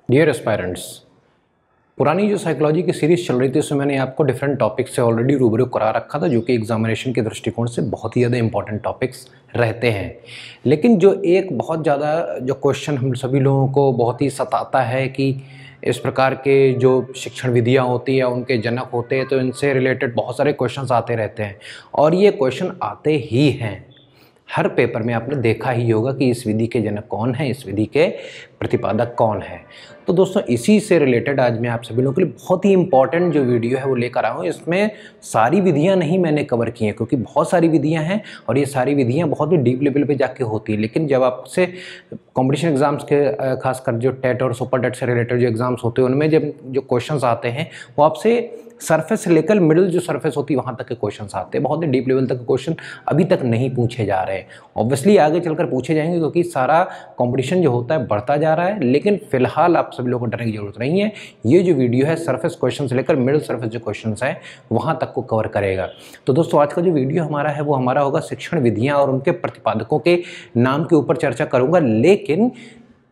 Dear aspirants, पुरानी जो psychology की सीरीज़ चल रही थी उसमें मैंने आपको डिफरेंट टॉपिक्स से ऑलरेडी रूबरू करा रखा था, जो कि एग्जामिनेशन के दृष्टिकोण से बहुत ही ज़्यादा इंपॉर्टेंट टॉपिक्स रहते हैं। लेकिन जो एक बहुत ज़्यादा जो क्वेश्चन हम सभी लोगों को बहुत ही सताता है कि इस प्रकार के जो शिक्षण विधियाँ होती है उनके जनक होते हैं, तो इनसे रिलेटेड बहुत सारे क्वेश्चंस आते रहते हैं और ये क्वेश्चन आते ही हैं। हर पेपर में आपने देखा ही होगा कि इस विधि के जनक कौन है, इस विधि के प्रतिपादक कौन है। तो दोस्तों, इसी से रिलेटेड आज मैं आप सभी लोगों के लिए बहुत ही इंपॉर्टेंट जो वीडियो है वो लेकर आया हूँ। इसमें सारी विधियाँ नहीं मैंने कवर की हैं, क्योंकि बहुत सारी विधियाँ हैं और ये सारी विधियाँ बहुत ही डीप लेवल पे जाके होती हैं। लेकिन जब आपसे कॉम्पिटिशन एग्जाम्स के खासकर जो टेट और सुपर टेट से रिलेटेड जो एग्जाम्स होते हैं उनमें जब जो क्वेश्चंस आते हैं वो आपसे सरफेस से लेकर मिडिल जो सरफेस होती है वहाँ तक के क्वेश्चंस आते हैं। बहुत ही डीप लेवल तक के क्वेश्चन अभी तक नहीं पूछे जा रहे हैं। ऑब्वियसली आगे चलकर पूछे जाएंगे, क्योंकि सारा कंपटीशन जो होता है बढ़ता जा रहा है। लेकिन फिलहाल आप सभी लोगों को डरने की जरूरत नहीं है। ये जो वीडियो है सरफेस क्वेश्चन से लेकर मिडिल सरफेस जो क्वेश्चन हैं वहाँ तक को कवर करेगा। तो दोस्तों, आज का जो वीडियो हमारा है वो हमारा होगा शिक्षण विधियाँ और उनके प्रतिपादकों के नाम के ऊपर चर्चा करूँगा। लेकिन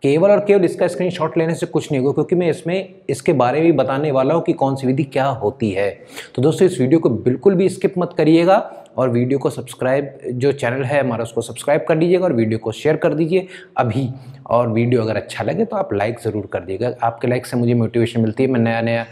केवल और केवल इसका स्क्रीनशॉट लेने से कुछ नहीं होगा, क्योंकि मैं इसमें इसके बारे में भी बताने वाला हूँ कि कौन सी विधि क्या होती है। तो दोस्तों, इस वीडियो को बिल्कुल भी स्किप मत करिएगा और वीडियो को सब्सक्राइब, जो चैनल है हमारा उसको सब्सक्राइब कर दीजिएगा और वीडियो को शेयर कर दीजिए अभी। और वीडियो अगर अच्छा लगे तो आप लाइक ज़रूर कर दीजिएगा। आपके लाइक से मुझे मोटिवेशन मिलती है। मैं नया नया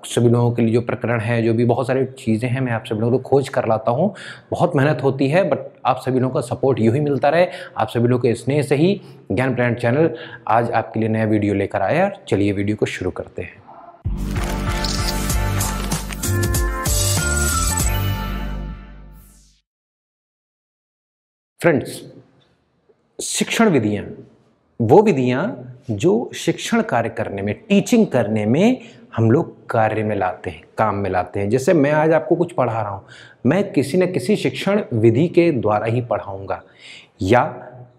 सभी लोगों के लिए जो प्रकरण है, जो भी बहुत सारी चीज़ें हैं, मैं आप सभी लोगों को खोज कर लाता हूँ। बहुत मेहनत होती है, बट आप सभी लोगों का सपोर्ट यूँ ही मिलता रहे। आप सभी लोगों के स्नेह से ही ज्ञान प्लैनेट चैनल आज आपके लिए नया वीडियो लेकर आया। चलिए वीडियो को शुरू करते हैं। फ्रेंड्स, शिक्षण विधियाँ वो विधियाँ जो शिक्षण कार्य करने में, टीचिंग करने में हम लोग कार्य में लाते हैं, काम में लाते हैं। जैसे मैं आज आपको कुछ पढ़ा रहा हूँ, मैं किसी न किसी शिक्षण विधि के द्वारा ही पढ़ाऊँगा। या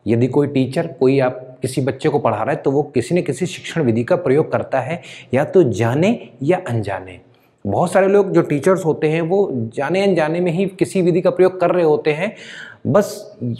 यदि कोई टीचर कोई आप किसी बच्चे को पढ़ा रहा है तो वो किसी न किसी शिक्षण विधि का प्रयोग करता है, या तो जाने या अनजाने। बहुत सारे लोग जो टीचर्स होते हैं वो जाने अनजाने में ही किसी विधि का प्रयोग कर रहे होते हैं। बस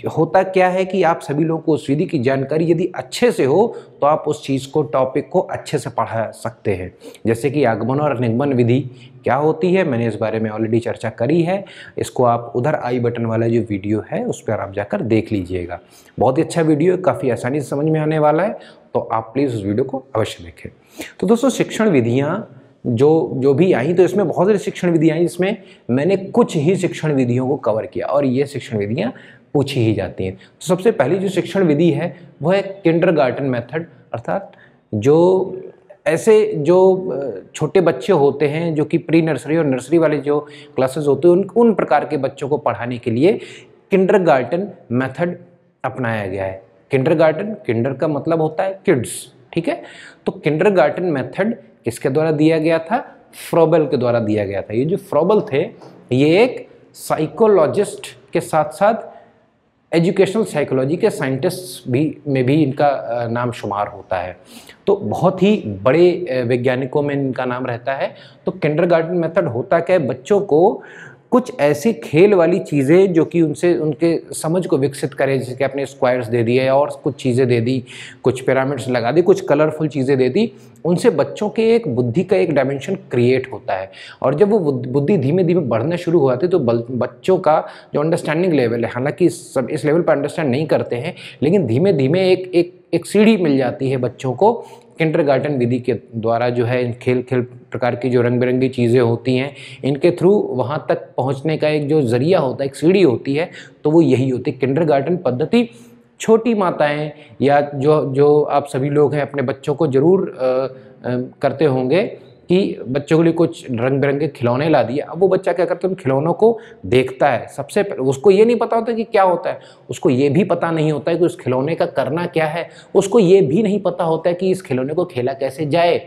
होता क्या है कि आप सभी लोगों को उस विधि की जानकारी यदि अच्छे से हो तो आप उस चीज़ को, टॉपिक को अच्छे से पढ़ा सकते हैं। जैसे कि आगमन और निगमन विधि क्या होती है, मैंने इस बारे में ऑलरेडी चर्चा करी है। इसको आप उधर आई बटन वाला जो वीडियो है उस पर आप जाकर देख लीजिएगा। बहुत ही अच्छा वीडियो है, काफ़ी आसानी से समझ में आने वाला है, तो आप प्लीज़ उस वीडियो को अवश्य देखें। तो दोस्तों, शिक्षण विधियाँ जो भी आई, तो इसमें बहुत सारी शिक्षण विधियाँ आई। इसमें मैंने कुछ ही शिक्षण विधियों को कवर किया और ये शिक्षण विधियाँ पूछी ही जाती हैं। तो सबसे पहली जो शिक्षण विधि है वो है किंडरगार्टन मेथड, अर्थात जो ऐसे जो छोटे बच्चे होते हैं जो कि प्री नर्सरी और नर्सरी वाले जो क्लासेस होते हैं उन प्रकार के बच्चों को पढ़ाने के लिए किंडरगार्टन मेथड अपनाया गया है। किंडरगार्टन, किंडर का मतलब होता है किड्स, ठीक है। तो किंडरगार्टन मेथड किसके द्वारा दिया गया था? फ्रोबेल के द्वारा दिया गया था। ये जो फ्रोबेल थे ये एक साइकोलॉजिस्ट के साथ साथ एजुकेशनल साइकोलॉजी के साइंटिस्ट में भी इनका नाम शुमार होता है। तो बहुत ही बड़े वैज्ञानिकों में इनका नाम रहता है। तो किंडरगार्टन मेथड होता क्या है? बच्चों को कुछ ऐसी खेल वाली चीज़ें जो कि उनसे उनके समझ को विकसित करे, जैसे कि आपने स्क्वायर्स दे दिए और कुछ चीज़ें दे दी, कुछ पिरामिड्स लगा दी, कुछ कलरफुल चीज़ें दे दी, उनसे बच्चों के एक बुद्धि का एक डायमेंशन क्रिएट होता है। और जब वो बुद्धि धीमे धीमे बढ़ना शुरू हो जाती है तो बच्चों का जो अंडरस्टैंडिंग लेवल है, हालांकि सब इस लेवल पर अंडरस्टैंड नहीं करते हैं, लेकिन धीमे धीमे एक सीढ़ी मिल जाती है बच्चों को किंडरगार्टन विधि के द्वारा। जो है इन खेल प्रकार की जो रंग बिरंगी चीज़ें होती हैं, इनके थ्रू वहाँ तक पहुँचने का एक जो जरिया होता है, एक सीढ़ी होती है, तो वो यही होती है किंडरगार्टन पद्धति। छोटी माताएं या जो आप सभी लोग हैं अपने बच्चों को ज़रूर करते होंगे कि बच्चों के लिए कुछ रंग बिरंगे खिलौने ला दिए। अब वो बच्चा क्या करता है, उन खिलौनों को देखता है। सबसे उसको ये नहीं पता होता कि क्या होता है, उसको ये भी पता नहीं होता है कि उस खिलौने का करना क्या है, उसको ये भी नहीं पता होता है कि इस खिलौने को खेला कैसे जाए।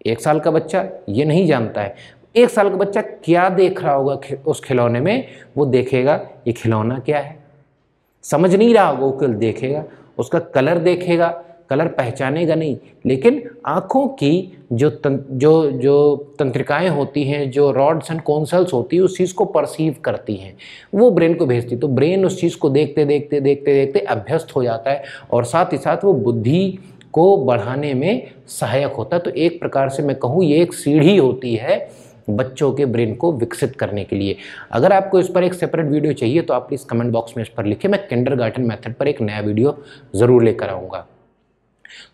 1 साल का बच्चा ये नहीं जानता है। 1 साल का बच्चा क्या देख रहा होगा उस खिलौने में? वो देखेगा ये खिलौना क्या है, समझ नहीं रहा होगा, वो केवल देखेगा, उसका कलर देखेगा, कलर पहचानेगा नहीं, लेकिन आँखों की जो तंत्रिकाएं होती हैं, जो रॉड्स एंड कॉन्सल्स होती है, उस चीज़ को परसीव करती हैं, वो ब्रेन को भेजती। तो ब्रेन उस चीज़ को देखते देखते देखते देखते अभ्यस्त हो जाता है और साथ ही साथ वो बुद्धि को बढ़ाने में सहायक होता है। तो एक प्रकार से मैं कहूँ ये एक सीढ़ी होती है बच्चों के ब्रेन को विकसित करने के लिए। अगर आपको इस पर एक सेपरेट वीडियो चाहिए तो आप प्लीज़ कमेंट बॉक्स में इस पर लिखिए, मैं किंडरगार्टन मेथड पर एक नया वीडियो ज़रूर लेकर आऊँगा।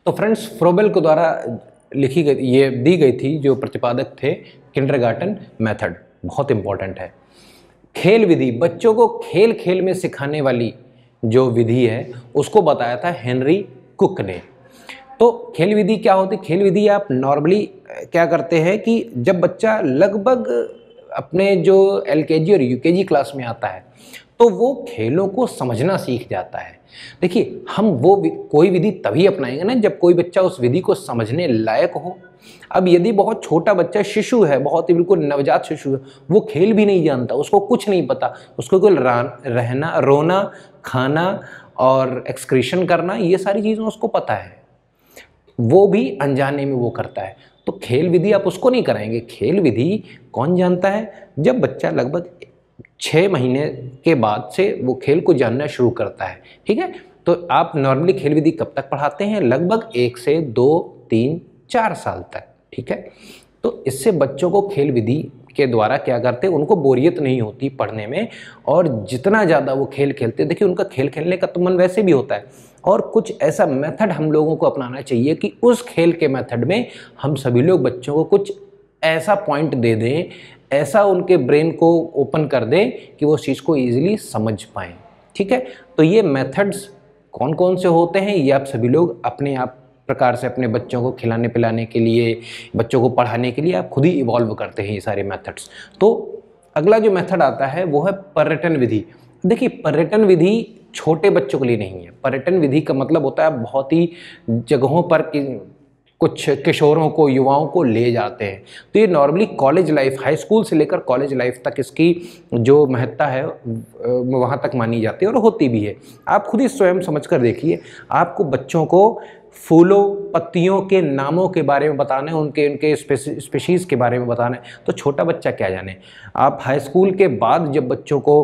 तो फ्रेंड्स, फ्रोबेल के द्वारा लिखी गई ये दी गई थी जो प्रतिपादक थे किंडरगार्टन मेथड, बहुत इंपॉर्टेंट है। खेल विधि, बच्चों को खेल खेल में सिखाने वाली जो विधि है उसको बताया था हेनरी कुक ने। तो खेल विधि क्या होती है? खेल विधि आप नॉर्मली क्या करते हैं कि जब बच्चा लगभग अपने जो एलकेजी और यूकेजी क्लास में आता है तो वो खेलों को समझना सीख जाता है। देखिए, हम वो कोई विधि तभी अपनाएंगे ना जब कोई बच्चा उस विधि को समझने लायक हो। अब यदि बहुत छोटा बच्चा शिशु है, बहुत ही बिल्कुल नवजात शिशु है, वो खेल भी नहीं जानता, उसको कुछ नहीं पता, उसको केवल रहना, रोना, खाना और एक्सक्रीशन करना, ये सारी चीज़ें उसको पता है, वो भी अनजाने में वो करता है। तो खेल विधि आप उसको नहीं कराएंगे। खेल विधि कौन जानता है? जब बच्चा लगभग 6 महीने के बाद से वो खेल को जानना शुरू करता है। ठीक है, तो आप नॉर्मली खेल विधि कब तक पढ़ाते हैं? लगभग 1 से 2, 3, 4 साल तक। ठीक है, तो इससे बच्चों को खेल विधि के द्वारा क्या करते हैं, उनको बोरियत नहीं होती पढ़ने में, और जितना ज़्यादा वो खेल खेलते, देखिए उनका खेल खेलने का तो मन वैसे भी होता है, और कुछ ऐसा मेथड हम लोगों को अपनाना चाहिए कि उस खेल के मेथड में हम सभी लोग बच्चों को कुछ ऐसा पॉइंट दे दें, ऐसा उनके ब्रेन को ओपन कर दें कि वो उस चीज़ को ईजिली समझ पाएँ। ठीक है, तो ये मेथड्स कौन कौन से होते हैं ये आप सभी लोग अपने आप प्रकार से अपने बच्चों को खिलाने पिलाने के लिए, बच्चों को पढ़ाने के लिए आप खुद ही इवॉल्व करते हैं ये सारे मेथड्स। तो अगला जो मेथड आता है वो है पर्यटन विधि। देखिए, पर्यटन विधि छोटे बच्चों के लिए नहीं है। पर्यटन विधि का मतलब होता है बहुत ही जगहों पर कुछ किशोरों को, युवाओं को ले जाते हैं। तो ये normally college life, high school से लेकर कॉलेज लाइफ तक इसकी जो महत्ता है वहाँ तक मानी जाती है और होती भी है। आप खुद ही स्वयं समझ कर देखिए, आपको बच्चों को फूलों पत्तियों के नामों के बारे में बताना है, उनके स्पेशीज़ के बारे में बताना है, तो छोटा बच्चा क्या जाने। आप हाई स्कूल के बाद जब बच्चों को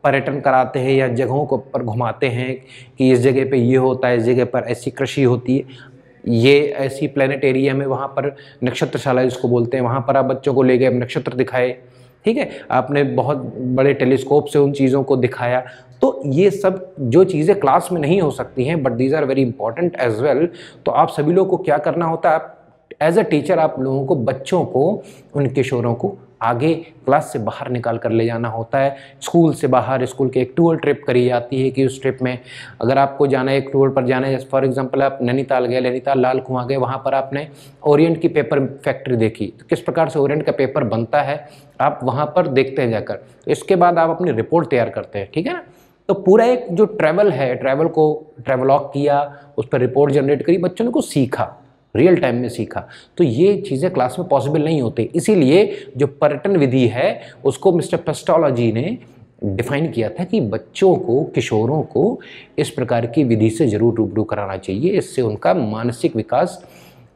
पर्यटन कराते हैं या जगहों को पर घुमाते हैं कि इस जगह पे ये होता है, इस जगह पर ऐसी कृषि होती है, ये ऐसी प्लेनेटेरियम है, वहाँ पर नक्षत्रशाला जिसको बोलते हैं, वहाँ पर आप बच्चों को ले गए, नक्षत्र दिखाए। ठीक है, आपने बहुत बड़े टेलीस्कोप से उन चीज़ों को दिखाया। तो ये सब जो चीज़ें क्लास में नहीं हो सकती हैं but these are very important as well. तो आप सभी लोगों को क्या करना होता है, आप एज अ टीचर आप लोगों को बच्चों को, उन किशोरों को आगे क्लास से बाहर निकाल कर ले जाना होता है। स्कूल से बाहर, स्कूल की एक टूर ट्रिप करी जाती है कि उस ट्रिप में अगर आपको जाना है, एक टूर पर जाना है, फॉर एग्जांपल आप नैनीताल गए, नैनीताल लाल कुआं गए, वहाँ पर आपने ओरिएंट की पेपर फैक्ट्री देखी, तो किस प्रकार से ओरिएंट का पेपर बनता है आप वहाँ पर देखते हैं जाकर। तो इसके बाद आप अपनी रिपोर्ट तैयार करते हैं। ठीक है ना, तो पूरा एक जो ट्रैवल है, ट्रैवलॉग किया, उस पर रिपोर्ट जनरेट करी, बच्चों ने कुछ सीखा, रियल टाइम में सीखा। तो ये चीज़ें क्लास में पॉसिबल नहीं होती, इसीलिए जो पर्यटन विधि है उसको मिस्टर पेस्टोलॉजी ने डिफाइन किया था कि बच्चों को, किशोरों को इस प्रकार की विधि से जरूर रूबरू कराना चाहिए, इससे उनका मानसिक विकास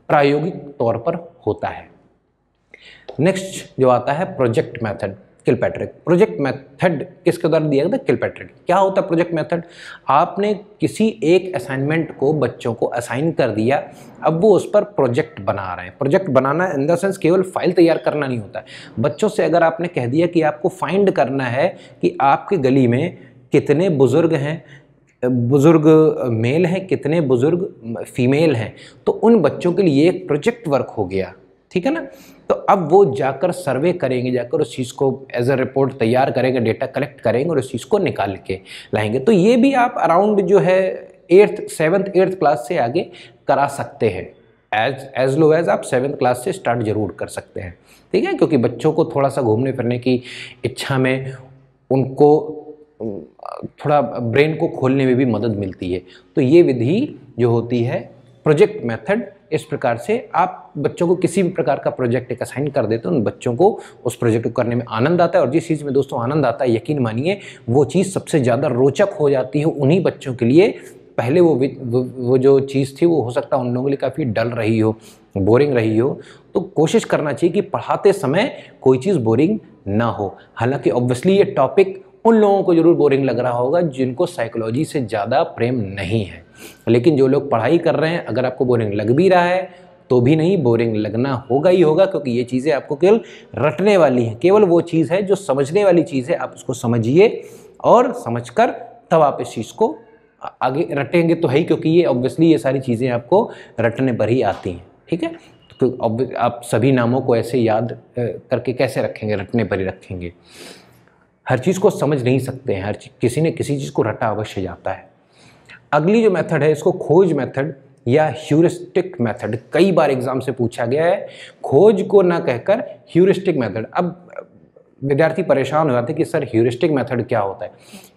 प्रायोगिक तौर पर होता है। नेक्स्ट जो आता है project method, Kilpatrick. Project method किसके द्वारा दिया गया था? किलपैट्रिक। क्या होता है प्रोजेक्ट मेथड? आपने किसी एक असाइनमेंट को बच्चों को असाइन कर दिया, अब वो उस पर प्रोजेक्ट बना रहे हैं। Project banana in the sense केवल फाइल तैयार करना नहीं होता है। बच्चों से अगर आपने कह दिया कि आपको फाइंड करना है कि आपकी गली में कितने बुजुर्ग हैं, बुजुर्ग मेल हैं, कितने बुजुर्ग फीमेल हैं, तो उन बच्चों के लिए एक प्रोजेक्ट वर्क हो गया। ठीक है ना, तो अब वो जाकर सर्वे करेंगे, जाकर उस चीज़ को एज अ रिपोर्ट तैयार करेंगे, डेटा कलेक्ट करेंगे और उस चीज़ को निकाल के लाएंगे। तो ये भी आप अराउंड जो है 7th 8th क्लास से आगे करा सकते हैं, एज लो एज आप 7th क्लास से स्टार्ट जरूर कर सकते हैं। ठीक है, क्योंकि बच्चों को थोड़ा सा घूमने फिरने की इच्छा में, उनको थोड़ा ब्रेन को खोलने में भी मदद मिलती है। तो ये विधि जो होती है प्रोजेक्ट मेथड, इस प्रकार से आप बच्चों को किसी भी प्रकार का प्रोजेक्ट एक असाइन कर देते हैं, उन बच्चों को उस प्रोजेक्ट को करने में आनंद आता है। और जिस चीज़ में दोस्तों आनंद आता है, यकीन मानिए वो चीज़ सबसे ज़्यादा रोचक हो जाती है उन्हीं बच्चों के लिए। पहले वो जो चीज़ थी वो हो सकता है उन लोगों के लिए काफ़ी डल रही हो, बोरिंग रही हो। तो कोशिश करना चाहिए कि पढ़ाते समय कोई चीज़ बोरिंग ना हो। हालांकि ऑब्वियसली ये टॉपिक उन लोगों को जरूर बोरिंग लग रहा होगा जिनको साइकोलॉजी से ज़्यादा प्रेम नहीं है। लेकिन जो लोग पढ़ाई कर रहे हैं, अगर आपको बोरिंग लग भी रहा है तो भी नहीं, बोरिंग लगना होगा ही होगा, क्योंकि ये चीज़ें आपको केवल रटने वाली हैं। केवल वो चीज़ है जो समझने वाली चीज़ है, आप उसको समझिए और समझकर तब आप इस चीज़ को आगे रटेंगे तो है ही, क्योंकि ये ऑब्वियसली ये सारी चीज़ें आपको रटने पर ही आती हैं। ठीक है, तो आप सभी नामों को ऐसे याद करके कैसे रखेंगे, रटने पर ही रखेंगे। हर चीज़ को समझ नहीं सकते हैं, किसी ने किसी चीज़ को रटा अवश्य जाता है। अगली जो मेथड है इसको खोज मेथड या ह्यूरिस्टिक मेथड, कई बार एग्जाम से पूछा गया है। खोज को ना कहकर ह्यूरिस्टिक मेथड। अब विद्यार्थी परेशान हो जाते हैं कि सर ह्यूरिस्टिक मेथड क्या होता है।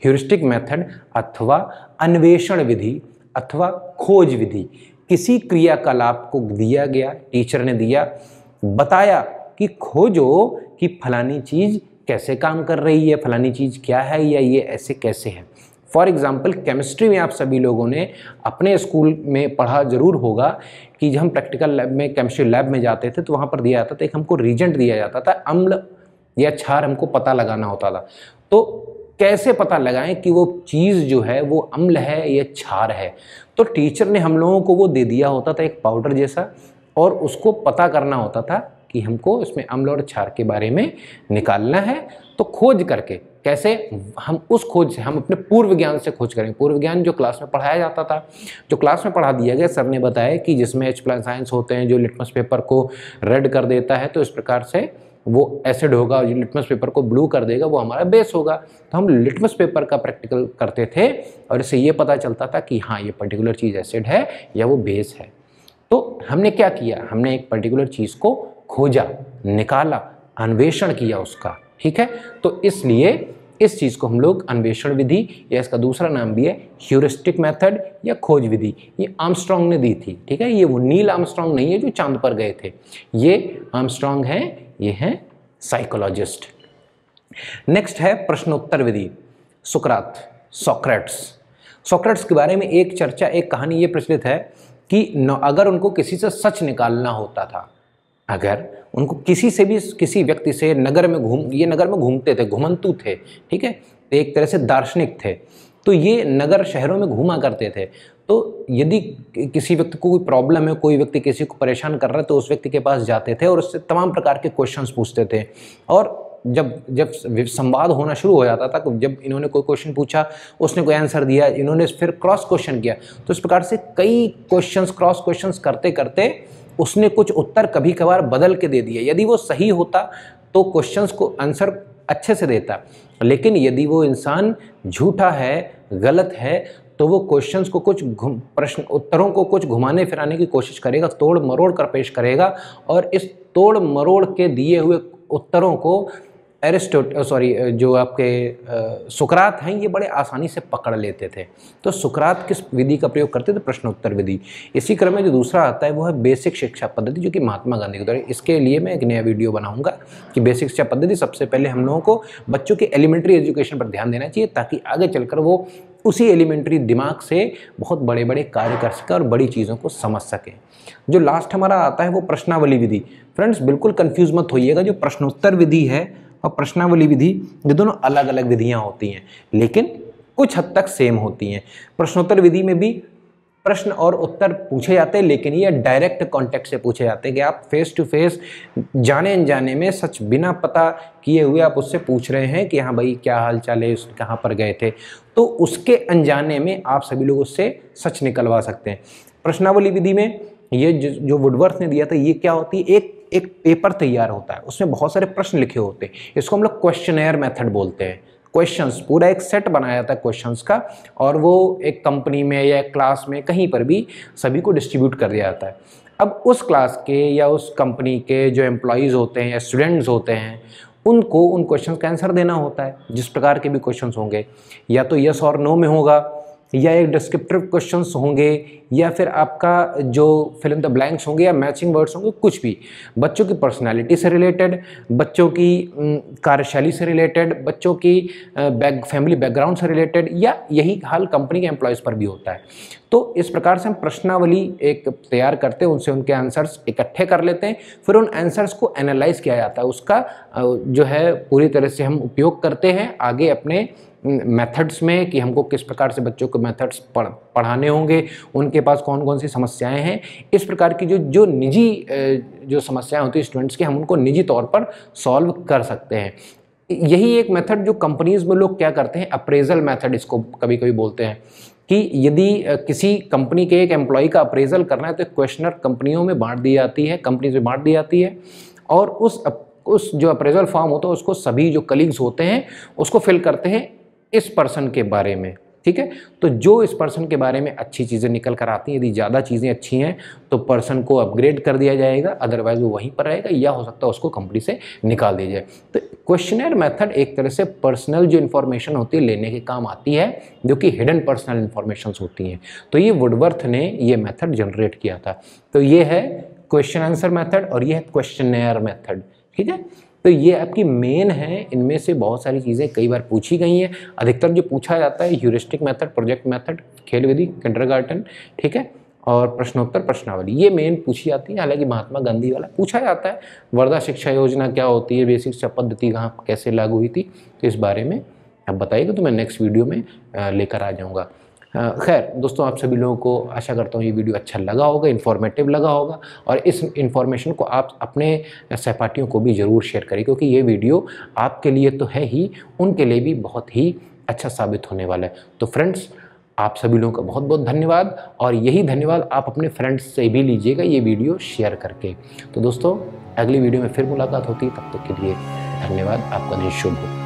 ह्यूरिस्टिक मेथड अथवा अन्वेषण विधि अथवा खोज विधि, किसी क्रियाकलाप को दिया गया, टीचर ने दिया, बताया कि खोजो कि फलानी चीज़ कैसे काम कर रही है, फलानी चीज़ क्या है या ये ऐसे कैसे है। फॉर एग्जाम्पल केमिस्ट्री में आप सभी लोगों ने अपने स्कूल में पढ़ा जरूर होगा कि जब हम प्रैक्टिकल लैब में, केमिस्ट्री लैब में जाते थे तो वहाँ पर दिया जाता था, एक हमको रीजेंट दिया जाता था, अम्ल या क्षार हमको पता लगाना होता था। तो कैसे पता लगाएं कि वो चीज़ जो है वो अम्ल है या क्षार है। तो टीचर ने हम लोगों को वो दे दिया होता था एक पाउडर जैसा, और उसको पता करना होता था कि हमको इसमें अम्ल और क्षार के बारे में निकालना है। तो खोज करके कैसे, हम उस खोज से, हम अपने पूर्व ज्ञान से खोज करेंगे। पूर्व ज्ञान जो क्लास में पढ़ाया जाता था, जो क्लास में पढ़ा दिया गया, सर ने बताया कि जिसमें H+ आयंस होते हैं जो लिटमस पेपर को रेड कर देता है, तो इस प्रकार से वो एसिड होगा, जो लिटमस पेपर को ब्लू कर देगा वो हमारा बेस होगा। तो हम लिटमस पेपर का प्रैक्टिकल करते थे और इससे ये पता चलता था कि हाँ ये पर्टिकुलर चीज़ एसिड है या वो बेस है। तो हमने क्या किया, हमने एक पर्टिकुलर चीज़ को खोजा, निकाला, अन्वेषण किया उसका। ठीक है, तो इसलिए इस चीज़ को हम लोग अन्वेषण विधि, या इसका दूसरा नाम भी है ह्यूरिस्टिक मेथड या खोज विधि, ये आर्मस्ट्रॉन्ग ने दी थी। ठीक है, ये वो नील आर्मस्ट्रॉन्ग नहीं है जो चांद पर गए थे, ये आर्मस्ट्रॉन्ग हैं, ये हैं साइकोलॉजिस्ट। नेक्स्ट है प्रश्नोत्तर विधि, सुकरात, सॉक्रेट्स के बारे में एक चर्चा, एक कहानी ये प्रचलित है कि अगर उनको किसी से सच निकालना होता था, अगर उनको किसी से भी, किसी व्यक्ति से नगर में घूमते थे, घुमंतु थे, ठीक है, एक तरह से दार्शनिक थे, तो ये नगर शहरों में घूमा करते थे। तो यदि किसी व्यक्ति को कोई प्रॉब्लम है, कोई व्यक्ति किसी को परेशान कर रहा है, तो उस व्यक्ति के पास जाते थे और उससे तमाम प्रकार के क्वेश्चंस पूछते थे। और जब संवाद होना शुरू हो जाता था, जब इन्होंने कोई क्वेश्चन पूछा, उसने कोई आंसर दिया, इन्होंने फिर क्रॉस क्वेश्चन किया, तो इस प्रकार से कई क्वेश्चंस, क्रॉस क्वेश्चंस करते करते उसने कुछ उत्तर कभी कभार बदल के दे दिए। यदि वो सही होता तो क्वेश्चंस को आंसर अच्छे से देता, लेकिन यदि वो इंसान झूठा है, गलत है, तो वो क्वेश्चंस को कुछ प्रश्न उत्तरों को कुछ घुमाने फिराने की कोशिश करेगा, तोड़ मरोड़ कर पेश करेगा, और इस तोड़ मरोड़ के दिए हुए उत्तरों को जो आपके सुकरात हैं, ये बड़े आसानी से पकड़ लेते थे। तो सुकरात किस विधि का प्रयोग करते थे? प्रश्नोत्तर विधि। इसी क्रम में जो दूसरा आता है वो है बेसिक शिक्षा पद्धति, जो कि महात्मा गांधी के द्वारा। इसके लिए मैं एक नया वीडियो बनाऊंगा कि बेसिक शिक्षा पद्धति, सबसे पहले हम लोगों को बच्चों के एलिमेंट्री एजुकेशन पर ध्यान देना चाहिए, ताकि आगे चलकर वो उसी एलिमेंट्री दिमाग से बहुत बड़े बड़े कार्य कर सकें और बड़ी चीज़ों को समझ सकें। जो लास्ट हमारा आता है वो प्रश्नावली विधि। फ्रेंड्स बिल्कुल कंफ्यूज मत होइएगा, जो प्रश्नोत्तर विधि है और प्रश्नावली विधि, ये दोनों अलग अलग विधियां होती हैं, लेकिन कुछ हद तक सेम होती हैं। प्रश्नोत्तर विधि में भी प्रश्न और उत्तर पूछे जाते हैं, लेकिन ये डायरेक्ट कॉन्टेक्ट से पूछे जाते हैं कि आप फेस टू फेस, जाने अनजाने में, सच बिना पता किए हुए आप उससे पूछ रहे हैं कि हाँ भाई क्या हाल चाल है, कहाँ पर गए थे, तो उसके अनजाने में आप सभी लोग उससे सच निकलवा सकते हैं। प्रश्नावली विधि में ये जो वुडवर्थ ने दिया था, ये क्या होती है, एक पेपर तैयार होता है, उसमें बहुत सारे प्रश्न लिखे होते हैं, इसको हम लोग क्वेश्चनेयर मेथड बोलते हैं। क्वेश्चंस, पूरा एक सेट बनाया जाता है क्वेश्चंस का, और वो एक कंपनी में या एक क्लास में कहीं पर भी सभी को डिस्ट्रीब्यूट कर दिया जाता है। अब उस क्लास के या उस कंपनी के जो एम्प्लॉयज़ होते हैं या स्टूडेंट्स होते हैं, उनको उन क्वेश्चन का आंसर देना होता है, जिस प्रकार के भी क्वेश्चंस होंगे, या तो यस और नो में होगा, या एक डिस्क्रिप्टिव क्वेश्चंस होंगे या फिर आपका जो फिल इन द ब्लैंक्स होंगे या मैचिंग वर्ड्स होंगे, कुछ भी बच्चों की पर्सनालिटी से रिलेटेड, बच्चों की कार्यशैली से रिलेटेड, बच्चों की फैमिली बैकग्राउंड से रिलेटेड, या यही हाल कंपनी के एम्प्लॉयज़ पर भी होता है। तो इस प्रकार से हम प्रश्नावली एक तैयार करते हैं, उनसे उनके आंसर्स इकट्ठे कर लेते हैं, फिर उन आंसर्स को एनालाइज किया जाता है, उसका जो है पूरी तरह से हम उपयोग करते हैं आगे अपने मेथड्स में कि हमको किस प्रकार से बच्चों को मेथड्स पढ़ाने होंगे, उनके पास कौन कौन सी समस्याएं हैं। इस प्रकार की जो निजी जो समस्याएं होती हैं स्टूडेंट्स की, हम उनको निजी तौर पर सॉल्व कर सकते हैं। यही एक मेथड जो कंपनीज में लोग क्या करते हैं, अप्रेजल मेथड इसको कभी कभी बोलते हैं, कि यदि किसी कंपनी के एक एम्प्लॉय का अप्रेजल करना है तो क्वेश्चनर कंपनियों में बांट दी जाती है, कंपनीज में बांट दी जाती है, और उस जो अप्रेजल फॉर्म होता है उसको सभी जो कलीग्स होते हैं उसको फिल करते हैं इस पर्सन के बारे में, ठीक है। तो जो इस पर्सन के बारे में अच्छी चीज़ें निकल कर आती हैं, यदि ज़्यादा चीज़ें अच्छी हैं तो पर्सन को अपग्रेड कर दिया जाएगा, अदरवाइज वो वहीं पर रहेगा, या हो सकता है उसको कंपनी से निकाल दिया जाए। तो क्वेश्चनर मेथड एक तरह से पर्सनल जो इन्फॉर्मेशन होती है लेने के काम आती है, जो कि हिडन पर्सनल इन्फॉर्मेशन होती हैं। तो ये वुडवर्थ ने ये मेथड जनरेट किया था। तो ये है क्वेश्चन आंसर मेथड और ये है क्वेश्चनेयर मेथड, ठीक है। तो ये आपकी मेन है, इनमें से बहुत सारी चीज़ें कई बार पूछी गई हैं। अधिकतर जो पूछा जाता है ह्यूरिस्टिक मेथड, प्रोजेक्ट मेथड, खेल विधि, किंडरगार्टन, ठीक है, और प्रश्नोत्तर प्रश्नावली, ये मेन पूछी जाती है। हालांकि महात्मा गांधी वाला पूछा जाता है, वर्धा शिक्षा योजना क्या होती है, बेसिक शिक्षा पद्धति कहाँ कैसे लागू हुई थी, तो इस बारे में आप बताइएगा तो मैं नेक्स्ट वीडियो में लेकर आ जाऊँगा। खैर दोस्तों, आप सभी लोगों को आशा करता हूँ ये वीडियो अच्छा लगा होगा, इन्फॉर्मेटिव लगा होगा, और इस इन्फॉर्मेशन को आप अपने सहपाठियों को भी ज़रूर शेयर करें, क्योंकि ये वीडियो आपके लिए तो है ही, उनके लिए भी बहुत ही अच्छा साबित होने वाला है। तो फ्रेंड्स, आप सभी लोगों का बहुत बहुत धन्यवाद, और यही धन्यवाद आप अपने फ्रेंड्स से भी लीजिएगा ये वीडियो शेयर करके। तो दोस्तों, अगली वीडियो में फिर मुलाकात होती है, तब तक के लिए धन्यवाद। आपका दिन शुभ हो।